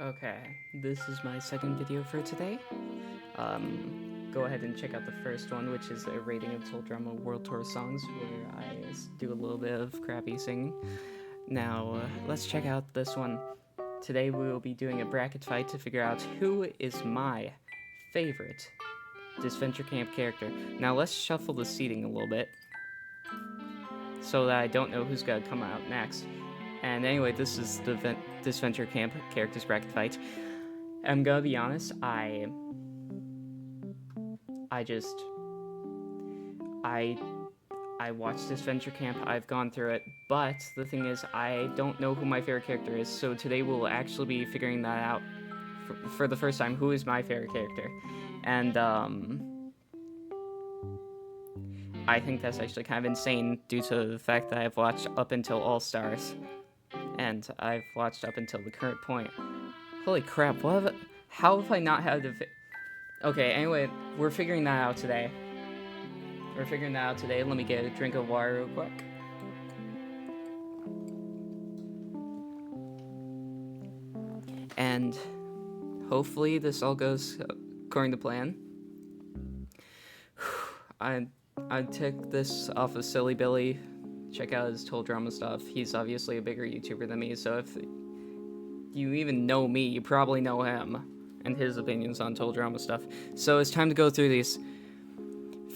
Okay, this is my second video for today. Go ahead and check out the first one, which is a rating of Toll Drama World Tour songs, where I do a little bit of crappy singing. Now, let's check out this one. Today we will be doing a bracket fight to figure out who is my favorite Disventure Camp character. Now let's shuffle the seating a little bit, so that I don't know who's gonna come out next. And anyway, this is the Disventure Camp characters bracket fight. I'm gonna be honest, I watched Disventure Camp, I've gone through it, but the thing is, I don't know who my favorite character is, so today we'll actually be figuring that out for the first time, who is my favorite character. And, I think that's actually kind of insane due to the fact that I've watched up until All Stars. And I've watched up until the current point. Holy crap, how have I not had a Okay, anyway, we're figuring that out today. Let me get a drink of water real quick. And hopefully this all goes according to plan. I took this off of Silly Billy. Check out his Toll Drama stuff. He's obviously a bigger YouTuber than me, so if you even know me, you probably know him and his opinions on Toll Drama stuff. So it's time to go through these.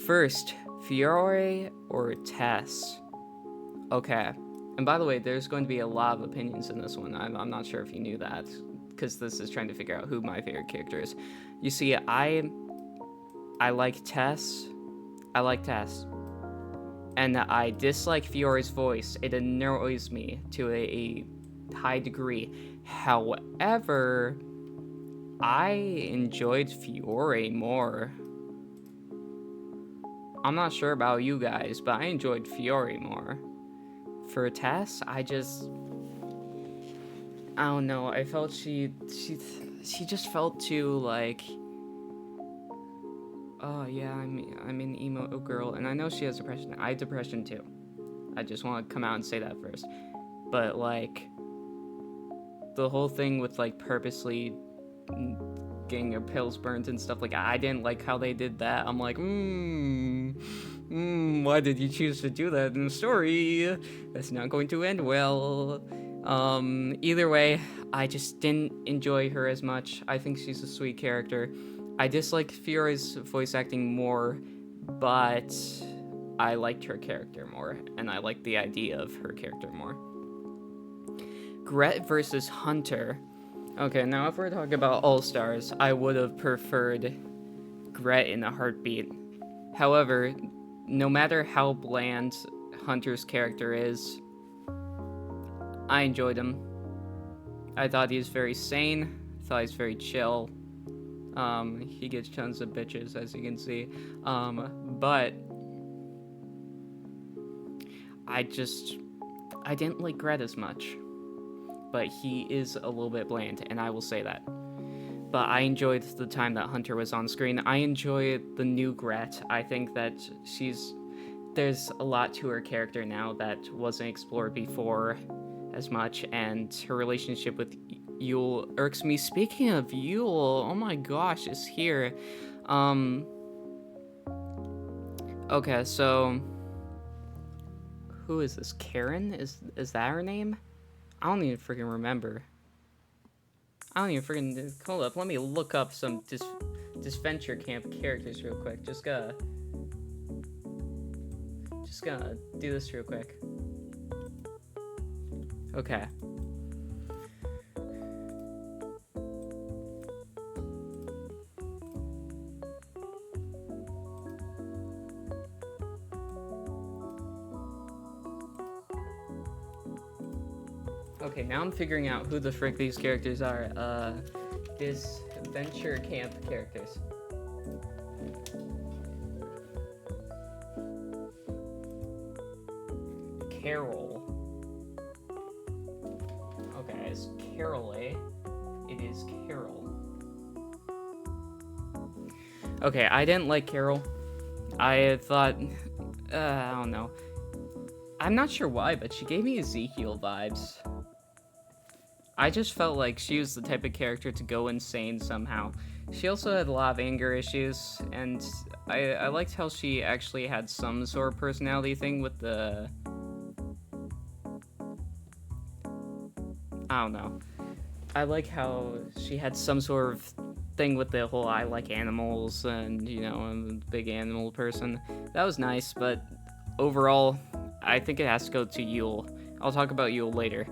First, Fiore or Tess? Okay. And by the way, there's going to be a lot of opinions in this one. I'm not sure if you knew that, because this is trying to figure out who my favorite character is. You see, I like Tess. And I dislike Fiore's voice. It annoys me to a high degree. However, I enjoyed Fiore more. I'm not sure about you guys, but I enjoyed Fiore more. For Tess, I don't know. I felt she just felt too like, oh yeah, I'm an emo girl, and I know she has depression. I have depression too. I just want to come out and say that first. But like, the whole thing with like purposely getting her pills burnt and stuff, like, I didn't like how they did that. I'm like, why did you choose to do that in the story? That's not going to end well. Either way, I just didn't enjoy her as much. I think she's a sweet character. I dislike Fiore's voice acting more, but I liked her character more, and I liked the idea of her character more. Gret versus Hunter. Okay, now if we're talking about All-Stars, I would have preferred Gret in a heartbeat. However, no matter how bland Hunter's character is, I enjoyed him. I thought he was very sane, I thought he was very chill. He gets tons of bitches, as you can see. But I didn't like Gret as much. But he is a little bit bland, and I will say that. But I enjoyed the time that Hunter was on screen. I enjoy the new Gret. I think that there's a lot to her character now that wasn't explored before as much, and her relationship with Yule irks me. Speaking of Yule, oh my gosh, it's here. Okay, so who is this? Karen? Is that her name? I don't even freaking remember. Hold up, let me look up some Disventure Camp characters real quick. Just gonna do this real quick. Okay. Okay, now I'm figuring out who the frick these characters are. Disventure Camp characters. Carol. Okay, it's Carol, eh? It is Carol. Okay, I didn't like Carol. I thought, I don't know. I'm not sure why, but she gave me Ezekiel vibes. I just felt like she was the type of character to go insane somehow. She also had a lot of anger issues, and I liked how she actually had some sort of personality thing with the... I don't know. I like how she had some sort of thing with the whole I like animals and, you know, I'm a big animal person. That was nice, but overall, I think it has to go to Yule. I'll talk about Yule later.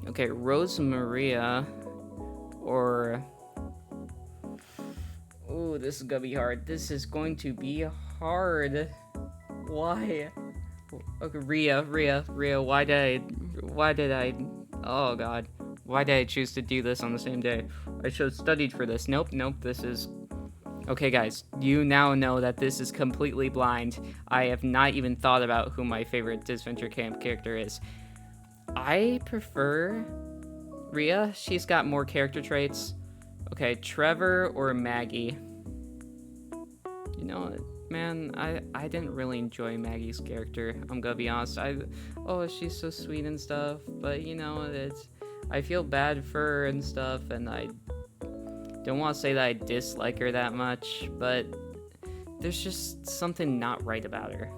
Okay, Rose Maria, or... Ooh, this is gonna be hard. This is going to be hard. Why? Okay, Rhea, why did I, oh god. Why did I choose to do this on the same day? I should have studied for this. Nope, this is... Okay, guys, you now know that this is completely blind. I have not even thought about who my favorite Disventure Camp character is. I prefer Rhea. She's got more character traits. Okay, Trevor or Maggie. You know, man, I didn't really enjoy Maggie's character. I'm gonna be honest. Oh, she's so sweet and stuff, but you know, I feel bad for her and stuff, and I don't want to say that I dislike her that much, but there's just something not right about her.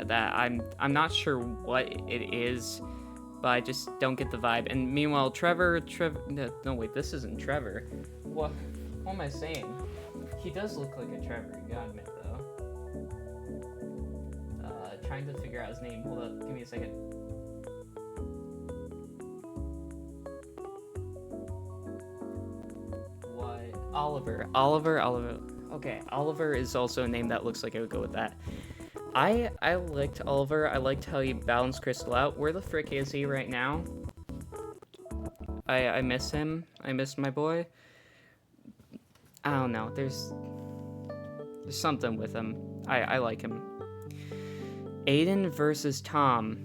That I'm not sure what it is, but I just don't get the vibe. And meanwhile, Trevor, no wait, this isn't Trevor. What am I saying? He does look like a Trevor, you gotta admit, though. Trying to figure out his name. Hold up, give me a second. What? Oliver. Okay, Oliver is also a name that looks like it would go with that. I liked Oliver. I liked how he balanced Crystal out. Where the frick is he right now? I miss him. I miss my boy. I don't know. There's something with him. I like him. Aiden versus Tom.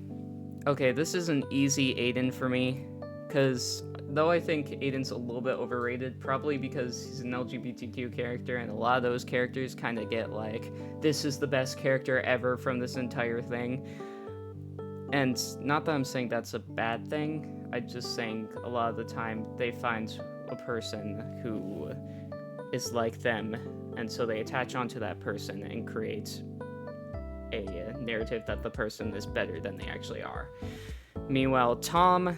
Okay, this is an easy Aiden for me, because though I think Aiden's a little bit overrated, probably because he's an LGBTQ character, and a lot of those characters kind of get like, this is the best character ever from this entire thing. And not that I'm saying that's a bad thing, I'm just saying a lot of the time they find a person who is like them, and so they attach onto that person and create a narrative that the person is better than they actually are. Meanwhile, Tom...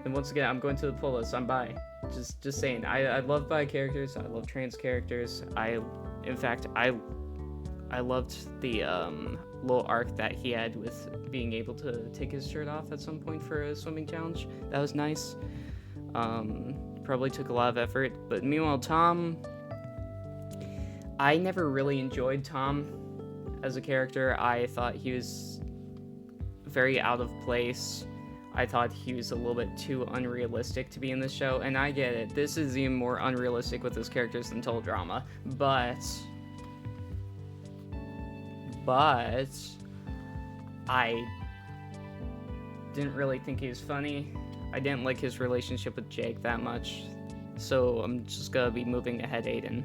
And once again, I'm going to the pull list. I'm bi. Just saying. I love bi characters. I love trans characters. In fact, I loved the little arc that he had with being able to take his shirt off at some point for a swimming challenge. That was nice. Probably took a lot of effort. But meanwhile, Tom... I never really enjoyed Tom as a character. I thought he was very out of place. I thought he was a little bit too unrealistic to be in this show, and I get it. This is even more unrealistic with his characters than Total Drama, but I didn't really think he was funny. I didn't like his relationship with Jake that much, so I'm just gonna be moving ahead Aiden.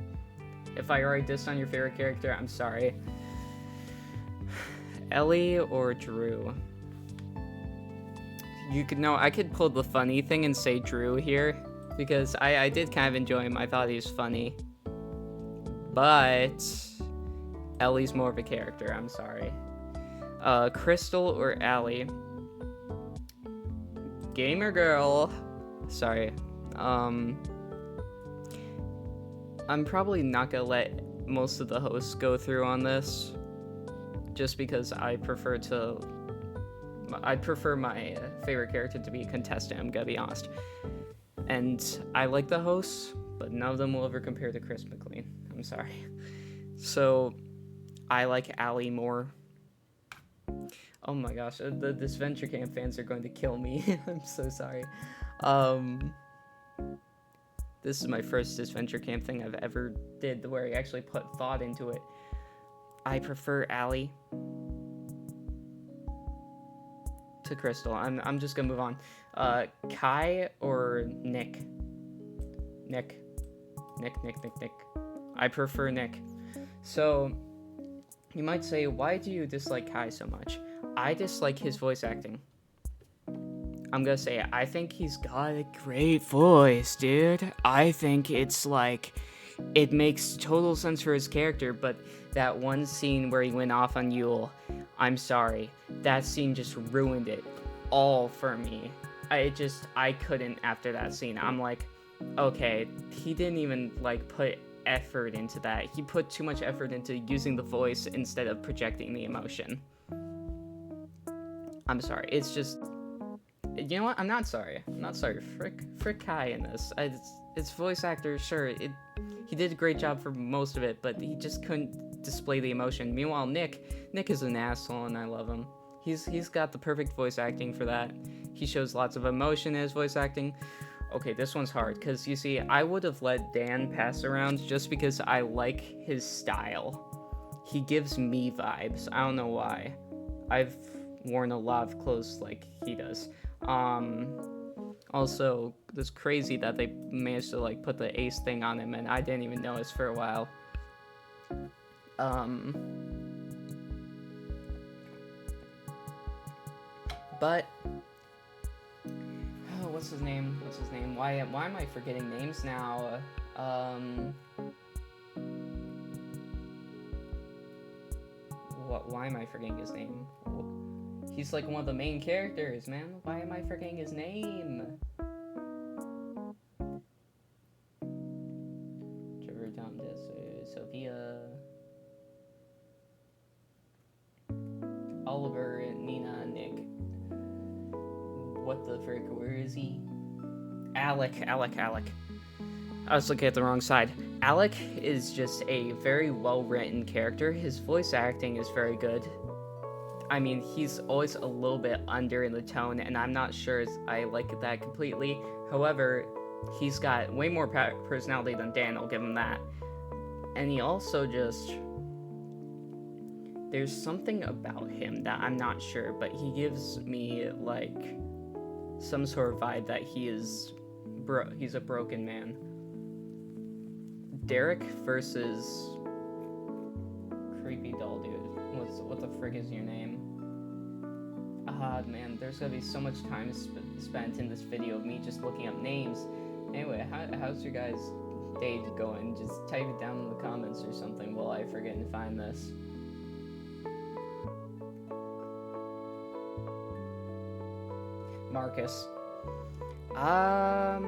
If I already dissed on your favorite character, I'm sorry. Ellie or Drew? I could pull the funny thing and say Drew here, because I did kind of enjoy him. I thought he was funny. But Ellie's more of a character, I'm sorry. Crystal or Allie? Gamer girl. Sorry. I'm probably not gonna let most of the hosts go through on this, just because I'd prefer my favorite character to be a contestant, I'm gonna be honest. And I like the hosts, but none of them will ever compare to Chris McLean. I'm sorry. So, I like Allie more. Oh my gosh, the Disventure Camp fans are going to kill me. I'm so sorry. This is my first Disventure Camp thing I've ever did where I actually put thought into it. I prefer Allie to Crystal. I'm just gonna move on. Kai or Nick? Nick. I prefer Nick. So, you might say, why do you dislike Kai so much? I dislike his voice acting. I'm gonna say I think he's got a great voice, dude. I think it's like, it makes total sense for his character, but that one scene where he went off on Yule, I'm sorry, that scene just ruined it all for me. I couldn't after that scene. I'm like, okay, he didn't even like put effort into that. He put too much effort into using the voice instead of projecting the emotion. I'm sorry. It's just, you know what? I'm not sorry. Frick Kai in this. It's voice actor, sure. He did a great job for most of it, but he just couldn't display the emotion. Meanwhile, Nick is an asshole, and I love him. He's got the perfect voice acting for that. He shows lots of emotion in his voice acting. Okay, this one's hard, because you see, I would have let Dan pass around just because I like his style. He gives me vibes. I don't know why. I've worn a lot of clothes like he does. Also, it's crazy that they managed to like put the ace thing on him, and I didn't even notice for a while. But what's his name? Why am I forgetting names now? Why am I forgetting his name? He's like one of the main characters, man. Why am I forgetting his name? Trevor, Tom, Sophia, Oliver, Nina, Nick. What the frick? Where is he? Alec. I was looking at the wrong side. Alec is just a very well-written character. His voice acting is very good. I mean, he's always a little bit under in the tone, and I'm not sure I like that completely. However, he's got way more personality than Dan, I'll give him that. And he also just... there's something about him that I'm not sure, but he gives me, like, some sort of vibe that he's a broken man. Derek versus Creepy Doll Dude. What the frick is your name? Man, there's gonna be so much time spent in this video of me just looking up names. Anyway, how's your guys' day going? Just type it down in the comments or something while I forget to find this. Marcus. Are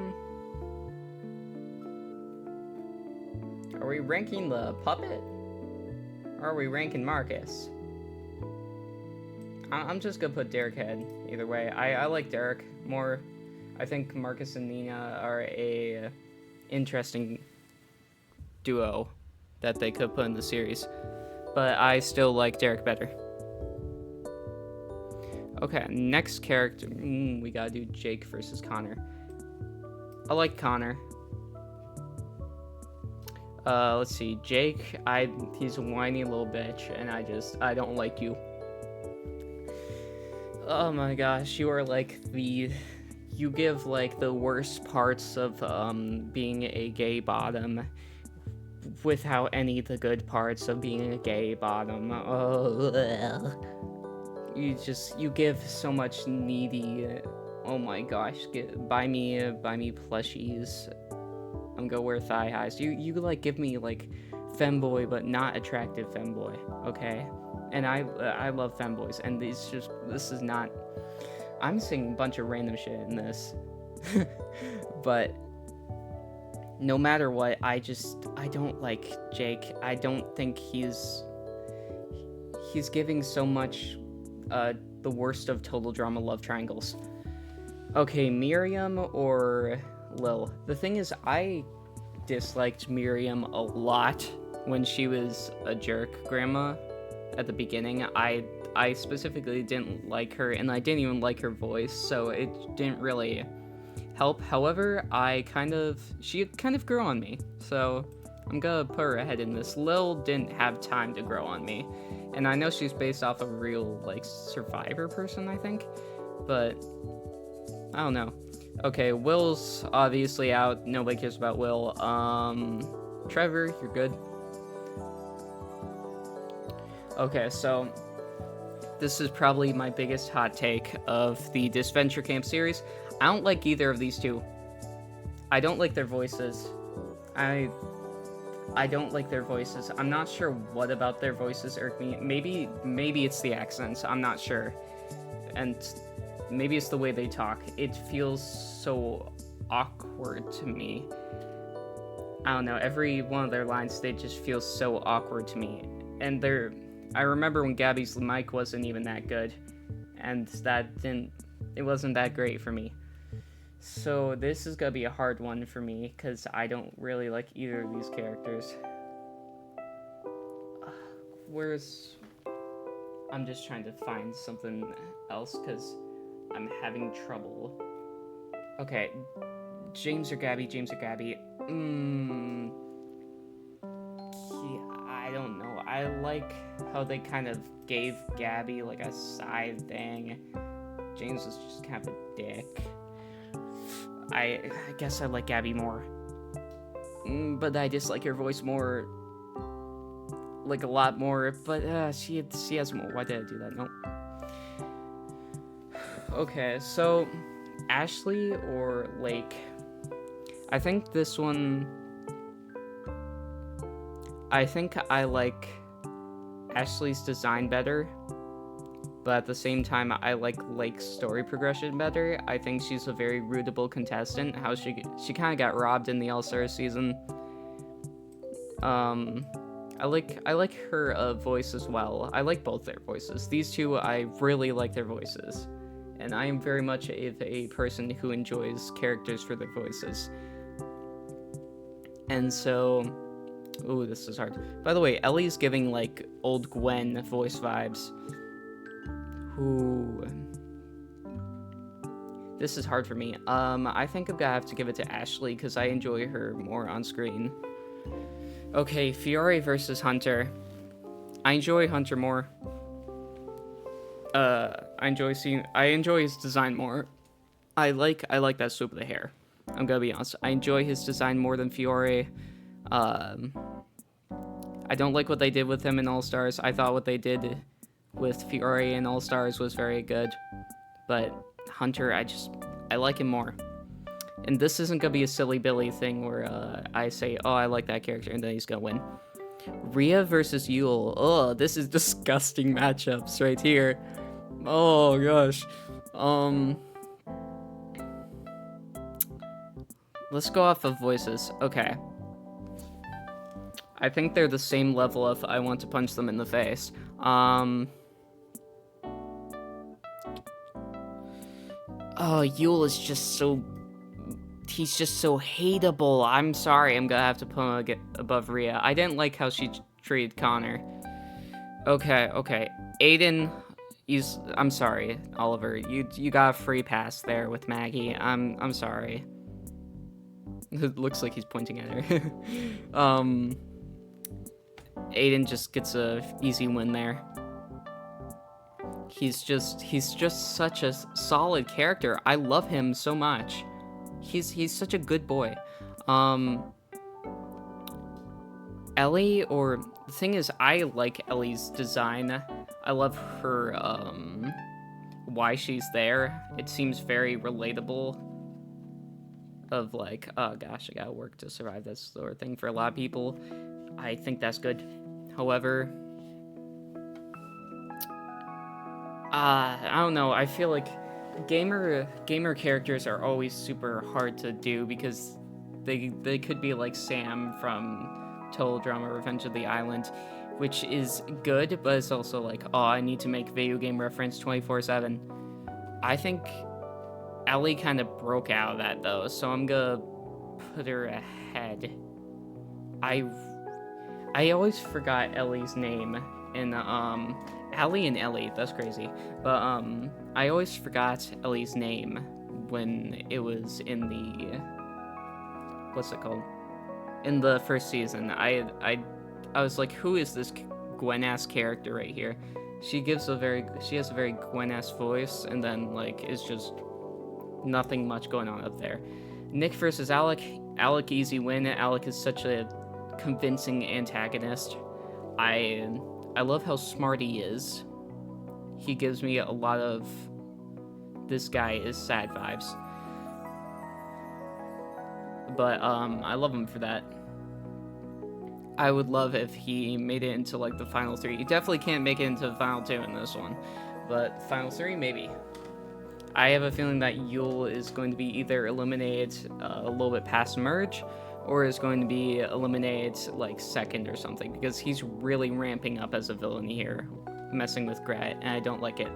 we ranking the puppet? Or are we ranking Marcus? I'm just gonna put Derek head, either way. I like Derek more. I think Marcus and Nina are a interesting duo that they could put in the series. But I still like Derek better. Okay, next character. We gotta do Jake versus Connor. I like Connor. Let's see. Jake, he's a whiny little bitch, and I don't like you. Oh my gosh, you are like you give like the worst parts of being a gay bottom without any of the good parts of being a gay bottom. Oh, you give so much needy. Oh my gosh, buy me plushies. I'm gonna wear thigh highs. You like give me like femboy but not attractive femboy, okay? And I love femboys, and this is not. I'm saying a bunch of random shit in this, but no matter what, I don't like Jake. I don't think he's giving so much the worst of total drama love triangles. Okay, Miriam or Lil. The thing is, I disliked Miriam a lot when she was a jerk grandma at the beginning. I specifically didn't like her, and I didn't even like her voice, so it didn't really help. However, she kind of grew on me, so I'm gonna put her ahead in this. Lil didn't have time to grow on me, and I know she's based off a real, like, Survivor person, I think, but I don't know. Okay, Will's obviously out. Nobody cares about Will. Trevor, you're good. Okay, so this is probably my biggest hot take of the Disventure Camp series. I don't like either of these two. I don't like their voices. I don't like their voices. I'm not sure what about their voices irk me. Maybe it's the accents. I'm not sure. And maybe it's the way they talk. It feels so awkward to me. I don't know. Every one of their lines, they just feel so awkward to me. And I remember when Gabby's mic wasn't even that good. And it wasn't that great for me. So this is gonna be a hard one for me, because I don't really like either of these characters. I'm just trying to find something else, because I'm having trouble. Okay, James or Gabby? I don't know. I like how they kind of gave Gabby like a side thing. James was just kind of a dick. I guess I like Gabby more. But I dislike her voice more. Like, a lot more. But she has more. Why did I do that? Nope. Okay, so Ashley or Lake? I think this one... I think I like Ashley's design better. But at the same time, I like Lake's story progression better. I think she's a very rootable contestant. How she kind of got robbed in the All-Star season. I like her voice as well. I like both their voices. These two, I really like their voices. And I am very much a person who enjoys characters for their voices. And so... Ooh, this is hard. By the way, Ellie's giving, like, old Gwen voice vibes. Ooh. This is hard for me. I think I'm gonna have to give it to Ashley because I enjoy her more on screen. Okay, Fiore versus Hunter. I enjoy Hunter more. I enjoy his design more. I like that swoop of the hair. I'm gonna be honest. I enjoy his design more than Fiore. I don't like what they did with him in All Stars. I thought what they did with Fiore in All Stars was very good, but Hunter, I like him more. And this isn't gonna be a silly Billy thing where I say, oh, I like that character, and then he's gonna win. Rhea versus Yule. Oh, this is disgusting matchups right here. Oh gosh. Let's go off of voices. Okay. I think they're the same level of I want to punch them in the face. Oh, Yule is just so... He's just so hateable. I'm sorry, I'm gonna have to put him above Rhea. I didn't like how she treated Connor. Okay. Aiden, I'm sorry, Oliver. You got a free pass there with Maggie. I'm sorry. It looks like he's pointing at her. Aiden just gets a easy win there. He's just such a solid character. I love him so much. He's such a good boy. Ellie, or the thing is, I like Ellie's design. I love her, why she's there. It seems very relatable. Of like, oh gosh, I gotta work to survive. That's the sort of thing for a lot of people. I think that's good. However, I don't know. I feel like gamer characters are always super hard to do because they could be like Sam from Total Drama Revenge of the Island, which is good, but it's also like, oh, I need to make video game reference 24/7. I think Ellie kind of broke out of that though, so I'm gonna put her ahead. I always forgot Ellie's name in Allie and Ellie, that's crazy. But I always forgot Ellie's name when it was in the what's it called? In the first season. I was like, who is this Gwen-ass character right here? She has a very Gwen-ass voice, and then like it's just nothing much going on up there. Nick versus Alec. Alec easy win. Alec is such a convincing antagonist. I love how smart he is. he gives me a lot of this guy is sad vibes. But I love him for that. I would love if he made it into like the final 3. He definitely can't make it into the final 2 in this one, but final 3 maybe. I have a feeling that Yule is going to be either eliminated a little bit past merge, or is going to be eliminated like second or something, because he's really ramping up as a villain here, messing with Grat, and I don't like it.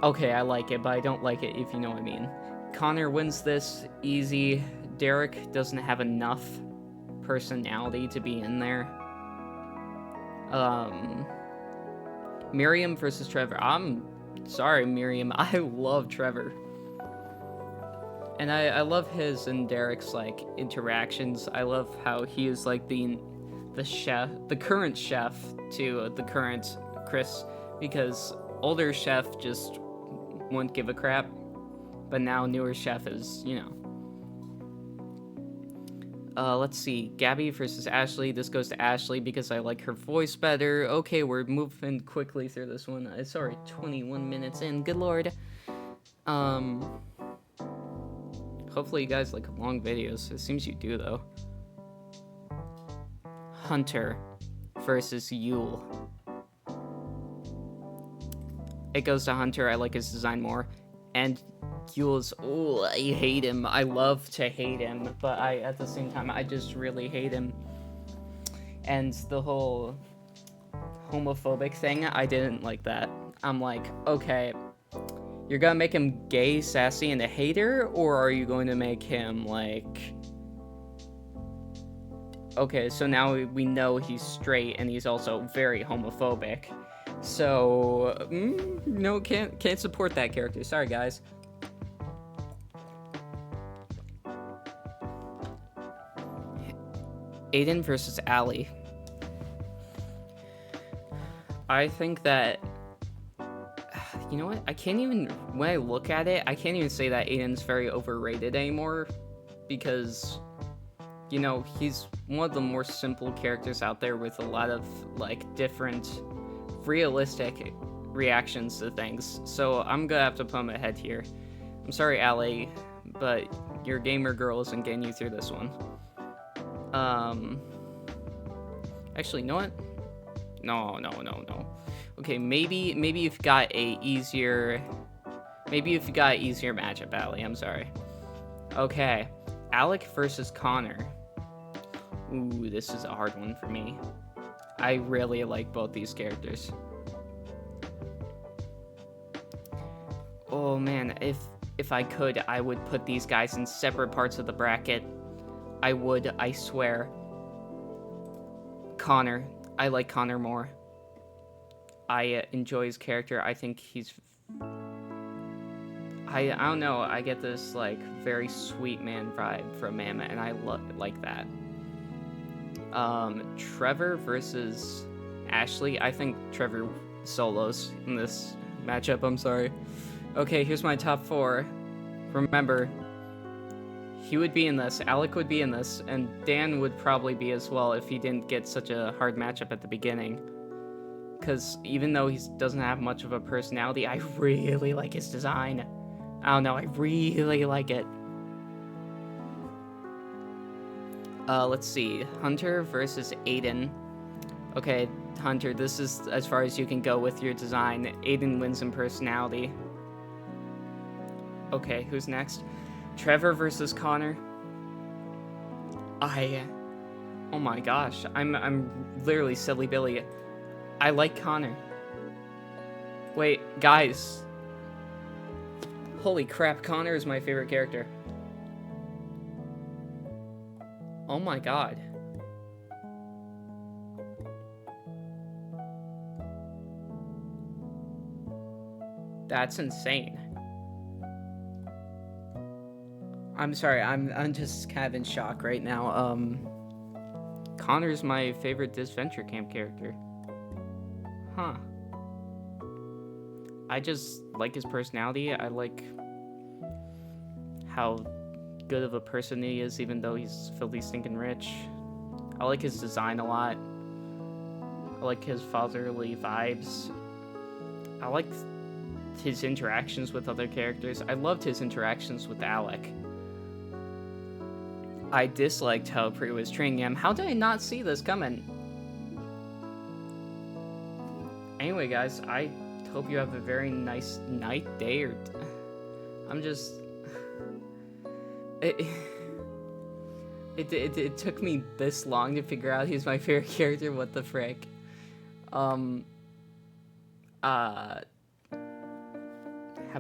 Okay, I like it, but I don't like it, if you know what I mean. Connor wins this easy. Derek doesn't have enough personality to be in there. Miriam versus Trevor. I'm sorry, Miriam. I love Trevor. And I love his and Derek's like interactions. I love how he is like the chef, the current chef to the current Chris, because older chef just won't give a crap, but now newer chef is, you know. Let's see, Gabby versus Ashley. This goes to Ashley because I like her voice better. Okay, we're moving quickly through this one. It's already 21 minutes in. Good lord. Hopefully you guys like long videos. It seems you do, though. Hunter versus Yule. It goes to Hunter. I like his design more. And Yule's, oh, I hate him. I love to hate him, but at the same time, I just really hate him. And the whole homophobic thing, I didn't like that. I'm like, okay, you're gonna make him gay, sassy, and a hater, or are you going to make him, like... Okay, so now we know he's straight, and he's also very homophobic. So, no, can't support that character. Sorry, guys. Aiden versus Ellie. I think that... You know what? I can't even... When I look at it, I can't even say that Aiden's very overrated anymore. Because, you know, he's one of the more simple characters out there with a lot of, like, different... realistic reactions to things, so I'm gonna have to put him ahead here. I'm sorry, Alec, but your gamer girl isn't getting you through this one. Actually, you know what? No. Okay, maybe you've got a easier... Maybe if you got an easier matchup, Alec, I'm sorry. Okay, Alec versus Connor. Ooh, this is a hard one for me. I really like both these characters. Oh man, if I could, I would put these guys in separate parts of the bracket. I would, I swear. Connor. I like Connor more. I enjoy his character. I think he's... I don't know, I get this, like, very sweet man vibe from him, and I like that. Trevor versus Ashley. I think Trevor solos in this matchup, I'm sorry. Okay, here's my top 4. Remember, he would be in this, Alec would be in this, and Dan would probably be as well if he didn't get such a hard matchup at the beginning. Because even though he doesn't have much of a personality, I really like his design. I don't know, I really like it. Let's see. Hunter versus Aiden. Okay, Hunter, this is as far as you can go with your design. Aiden wins in personality. Okay, who's next? Trevor versus Connor. Oh my gosh, I'm literally silly Billy. I like Connor. Wait, guys. Holy crap, Connor is my favorite character. Oh my god. That's insane. I'm sorry, I'm just kind of in shock right now. Connor's my favorite Disventure Camp character. Huh. I just like his personality. I like how good of a person he is, even though he's filthy stinking rich. I like his design a lot. I like his fatherly vibes. I liked his interactions with other characters. I loved his interactions with Alec. I disliked how Pri was treating him. How did I not see this coming? Anyway, guys, I hope you have a very nice night, day, or... I'm just... It took me this long to figure out he's my favorite character. What the frick? Have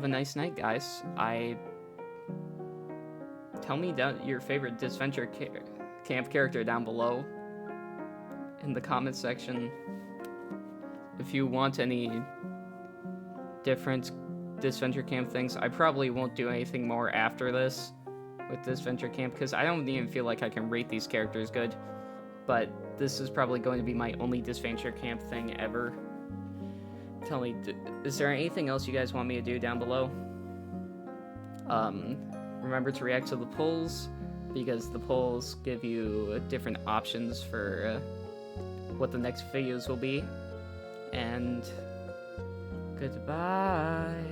a nice night, guys. Tell me your favorite Disventure Camp character down below in the comment section. If you want any different Disventure Camp things, I probably won't do anything more after this with Disventure Camp, because I don't even feel like I can rate these characters good. But this is probably going to be my only Disventure Camp thing ever. Tell me, is there anything else you guys want me to do down below? Remember to react to the polls, because the polls give you different options for what the next videos will be. And goodbye.